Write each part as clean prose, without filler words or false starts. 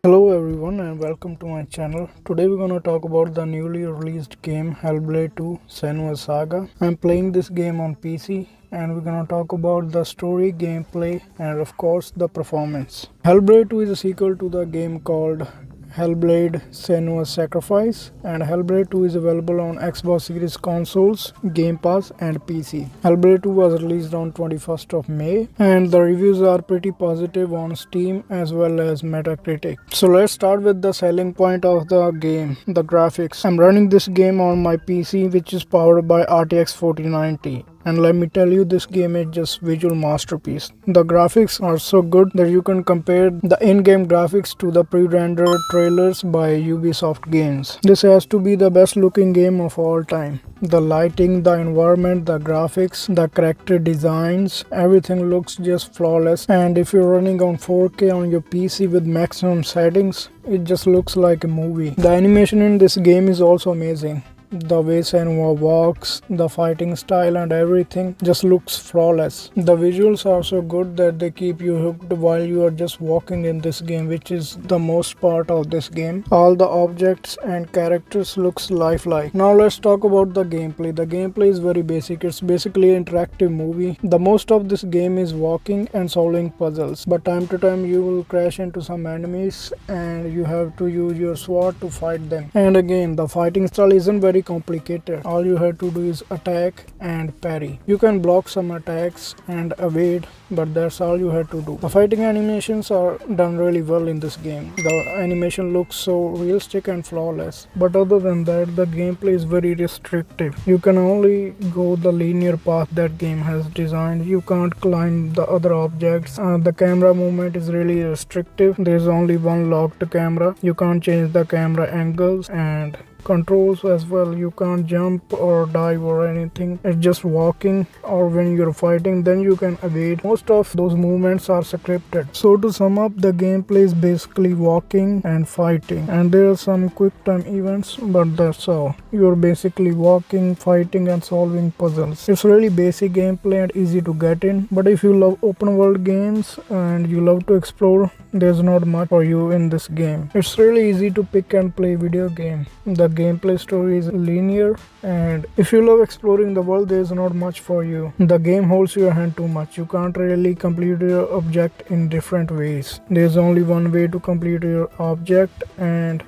Hello everyone and welcome to my channel. Today we're gonna talk about the newly released game Hellblade 2 Senua's Saga. I'm playing this game on PC and we're gonna talk about the story, gameplay and of course the performance. Hellblade 2 is a sequel to the game called Hellblade Senua's Sacrifice, and Hellblade 2 is available on Xbox Series consoles, Game Pass and PC. Hellblade 2 was released on 21st of May and the reviews are pretty positive on Steam as well as Metacritic. So let's start with the selling point of the game, the graphics. I'm running this game on my PC which is powered by RTX 4090. And let me tell you, this game is just visual masterpiece. The graphics are so good that you can compare the in-game graphics to the pre-rendered trailers by Ubisoft games. This has to be the best looking game of all time. The lighting, the environment, the graphics, the character designs, everything looks just flawless. And if you're running on 4K on your PC with maximum settings, it just looks like a movie. The animation in this game is also amazing. The way Senua walks, the fighting style and everything just looks flawless. The visuals are so good that they keep you hooked while you are just walking in this game, which is the most part of this game. All the objects and characters looks lifelike. Now let's talk about the gameplay. The gameplay is very basic. It's basically an interactive movie. The most of this game is walking and solving puzzles, but time to time you will crash into some enemies and you have to use your sword to fight them. And again, the fighting style isn't very complicated. All you have to do is attack and parry. You can block some attacks and evade, but that's all you have to do. The fighting animations are done really well in this game. The animation looks so realistic and flawless, but other than that, the gameplay is very restrictive. You can only go the linear path that game has designed. You can't climb the other objects. The camera movement is really restrictive. There's only one locked camera. You can't change the camera angles and controls as well. You can't jump or dive or anything. It's just walking, or when you're fighting then you can evade. Most of those movements are scripted. So to sum up, the gameplay is basically walking and fighting, and there are some quick time events, but that's all. You're basically walking, fighting and solving puzzles. It's really basic gameplay and easy to get in, but if you love open world games and you love to explore, there's not much for you in this game. It's really easy to pick and play video game. The gameplay story is linear, and if you love exploring the world, there's not much for you. The game holds your hand too much. You can't really complete your object in different ways. There's only one way to complete your object, and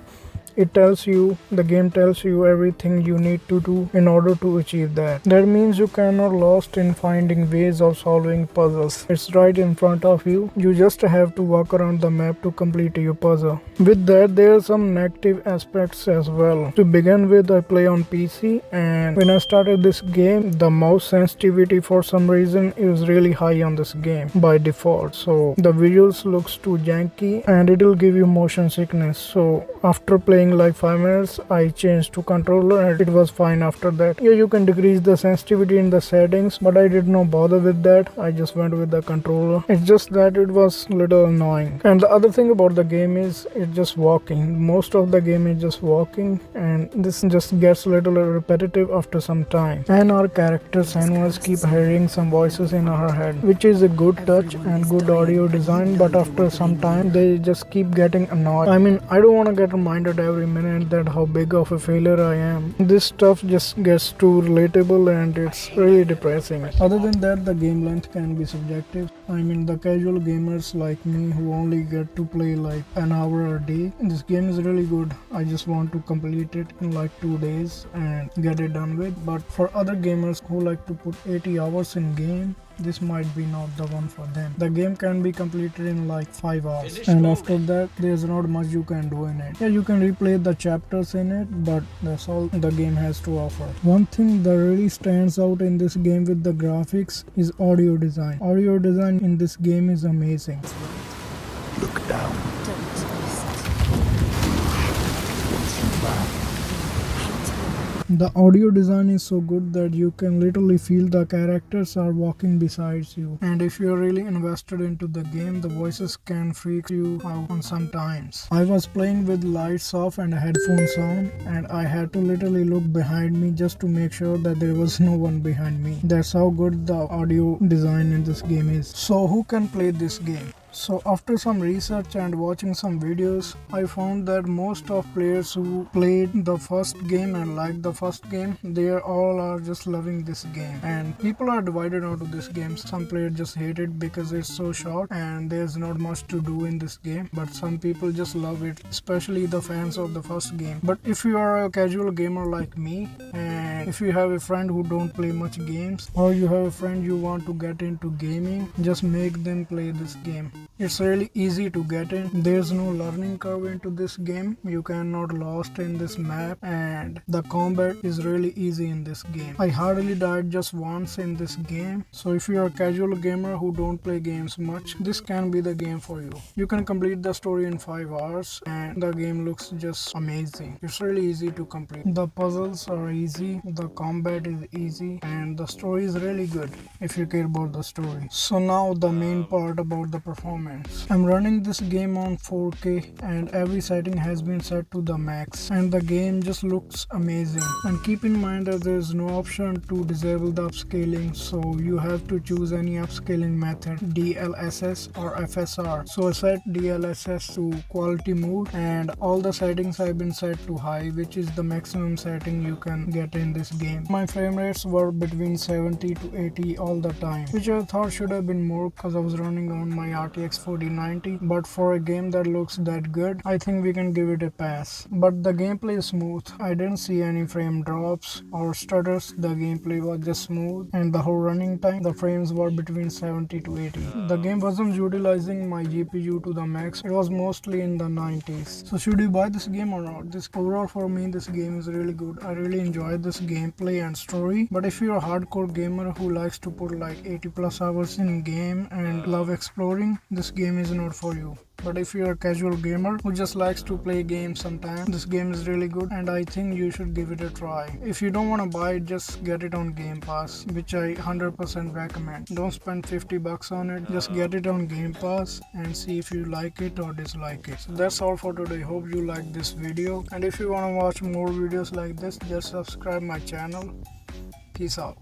the game tells you everything you need to do in order to achieve that. That means you cannot lost in finding ways of solving puzzles. It's right in front of you. You just have to walk around the map to complete your puzzle. With that, there are some negative aspects as well. To begin with, I play on PC, and when I started this game, the mouse sensitivity for some reason is really high on this game by default. So the visuals looks too janky and it will give you motion sickness. So after playing like 5 minutes, I changed to controller and it was fine after that. Yeah, you can decrease the sensitivity in the settings, but I did not bother with that. I just went with the controller. It's just that it was little annoying. And the other thing about the game is it's just walking. Most of the game is just walking, and this just gets a little repetitive after some time. And our characters Senua's keep hearing some voices in her head, which is a good touch and good audio design, but after some time they just keep getting annoyed. I mean, I don't want to get reminded every minute that how big of a failure I am. This stuff just gets too relatable and it's really depressing. Other than that, the game length can be subjective. I mean, the casual gamers like me who only get to play like an hour a day, this game is really good. I just want to complete it in like 2 days and get it done with. But for other gamers who like to put 80 hours in game, this might be not the one for them. The game can be completed in like 5 hours, and after that there's not much you can do in it. Yeah, you can replay the chapters in it, but that's all the game has to offer. One thing that really stands out in this game with the graphics is audio design. Audio design in this game is amazing. Look down. The audio design is so good that you can literally feel the characters are walking beside you. And if you're really invested into the game, the voices can freak you out on sometimes. I was playing with lights off and headphones on, and I had to literally look behind me just to make sure that there was no one behind me. That's how good the audio design in this game is. So who can play this game? So after some research and watching some videos, I found that most of players who played the first game and liked the first game, they all are just loving this game. And people are divided onto this game. Some players just hate it because it's so short and there's not much to do in this game. But some people just love it, especially the fans of the first game. But if you are a casual gamer like me, and if you have a friend who don't play much games, or you have a friend you want to get into gaming, just make them play this game. It's really easy to get in. There's no learning curve into this game. You cannot lost in this map, and the combat is really easy in this game. I hardly died just once in this game. So if you're a casual gamer who don't play games much, this can be the game for you. You can complete the story in 5 hours and the game looks just amazing. It's really easy to complete. The puzzles are easy, the combat is easy, and the story is really good if you care about the story. So now the main part about the performance. I'm running this game on 4K and every setting has been set to the max, and the game just looks amazing. And keep in mind that there is no option to disable the upscaling, so you have to choose any upscaling method, DLSS or FSR. So I set DLSS to quality mode and all the settings have been set to high, which is the maximum setting you can get in this game. My frame rates were between 70 to 80 all the time, which I thought should have been more because I was running on my RTX 4090, but for a game that looks that good, I think we can give it a pass. But the gameplay is smooth. I didn't see any frame drops or stutters. The gameplay was just smooth, and the whole running time, the frames were between 70 to 80. The game wasn't utilizing my GPU to the max. It was mostly in the 90s. So should you buy this game or not? This overall for me, this game is really good. I really enjoyed this gameplay and story. But if you're a hardcore gamer who likes to put like 80 plus hours in game and love exploring, this game is not for you. But if you're a casual gamer who just likes to play games sometimes, this game is really good and I think you should give it a try. If you don't want to buy it, just get it on Game Pass, which I 100% recommend. Don't spend 50 bucks on it, just get it on Game Pass and see if you like it or dislike it. So that's all for today. Hope you liked this video, and if you want to watch more videos like this, just subscribe my channel. Peace out.